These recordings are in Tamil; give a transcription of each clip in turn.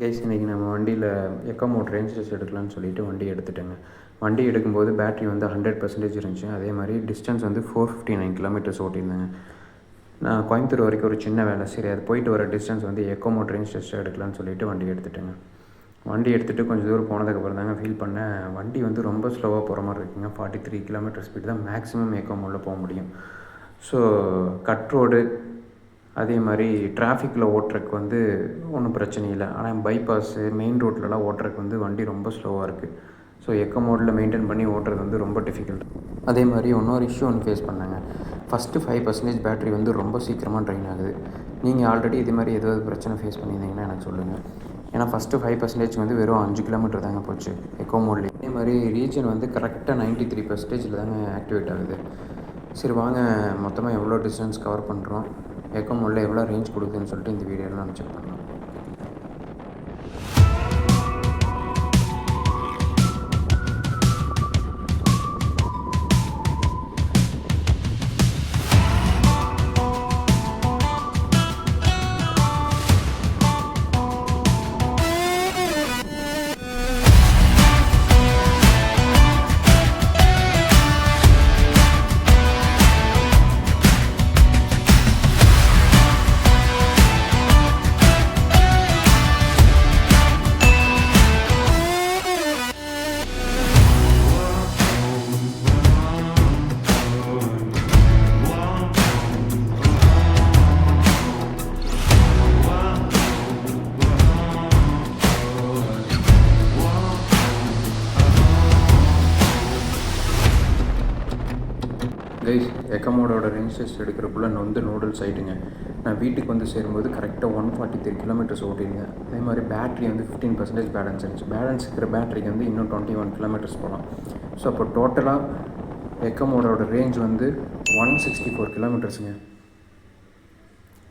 கைஸ் இன்றைக்கி நம்ம வண்டியில் எக்கோ மோட் ரேஞ்ச் டெஸ்ட் எடுக்கலாம்னு சொல்லிட்டு வண்டி எடுத்துட்டேங்க. வண்டி எடுக்கும்போது பேட்ரி வந்து 100% இருந்துச்சு. அதே மாதிரி டிஸ்டன்ஸ் வந்து 459 கிலோமீட்டர்ஸ் ஓட்டியிருந்தேங்க. நான் கோயம்புத்தூர் வரைக்கும் ஒரு சின்ன வேலை, சரி அது போயிட்டு வர டிஸ்டன்ஸ் வந்து எக்கோ மோட் ரேஞ்ச் டெஸ்ட் எடுக்கலாம்னு சொல்லிட்டு வண்டி எடுத்துட்டேங்க. வண்டி எடுத்துகிட்டு கொஞ்சம் தூரம் போனதுக்கப்புறம் தாங்க ஃபீல் பண்ணேன், வண்டி வந்து ரொம்ப ஸ்லோவாக போகிற மாதிரி இருக்குங்க. 43 கிலோமீட்டர் ஸ்பீட் தான் மேக்ஸிமம் எக்கோ மோடில் போக முடியும். ஸோ கட் ரோடு அதே மாதிரி டிராஃபிக்கில் ஓட்டுறதுக்கு வந்து ஒன்றும் பிரச்சனை இல்லை. ஆனால் பைபாஸு மெயின் ரோட்லலாம் ஓட்டுறதுக்கு வந்து வண்டி ரொம்ப ஸ்லோவாக இருக்குது. ஸோ எக்கோ மோடில் மெயின்டைன் பண்ணி ஓட்டுறது வந்து ரொம்ப டிஃபிகல்ட். அதே மாதிரி இன்னொரு இஷ்யூ ஒன்று ஃபேஸ் பண்ணாங்க. ஃபஸ்ட்டு 5% பேட்ரி வந்து ரொம்ப சீக்கிரமாக ட்ரைன் ஆகுது. நீங்கள் ஆல்ரெடி இது மாதிரி ஏதாவது பிரச்சனை ஃபேஸ் பண்ணியிருந்தீங்கன்னா எனக்கு சொல்லுங்கள். ஏன்னா ஃபஸ்ட்டு 5% வந்து வெறும் 5 கிலோமீட்டர் தாங்க போச்சு எக்கோ மோட்லேயே. அதே மாதிரி ரீஜன் வந்து கரெக்டாக 93% தாங்க ஆக்டிவேட் ஆகுது. சரி வாங்க மொத்தமாக எவ்வளோ டிஸ்டன்ஸ் கவர் பண்ணுறோம், எக்கோ மோடில் எவ்வளோ ரேஞ்ச் கொடுக்குதுன்னு சொல்லிட்டு இந்த வீடியோவில் நம்ம செக் பண்ணலாம். கைஸ் எக்கோ மோடோட ரேஞ்ச் டெஸ்ட் எடுக்கிறக்குள்ளே நூடுல்ஸ் ஆகிட்டுங்க. நான் வீட்டுக்கு வந்து சேரும்போது கரெக்டாக 143 கிலோமீட்டர்ஸ் ஓட்டியிருந்தேன். அதே மாதிரி பேட்ரி வந்து 15% பேலன்ஸ் இருந்துச்சு. பேலன்ஸ் இருக்கிற பேட்ரிக்கு வந்து இன்னும் 21 கிலோமீட்டர்ஸ் போகலாம். ஸோ அப்போ டோட்டலாக எக்கோ மோடோட ரேஞ்ச் வந்து 164 கிலோமீட்டர்ஸுங்க.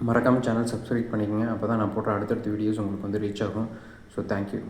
மறக்காமல் சேனல் சப்ஸ்கிரைப் பண்ணிக்கோங்க. அப்போ தான் நான் போடுற அடுத்தடுத்த வீடியோஸ் உங்களுக்கு வந்து ரீச் ஆகும். So thank you.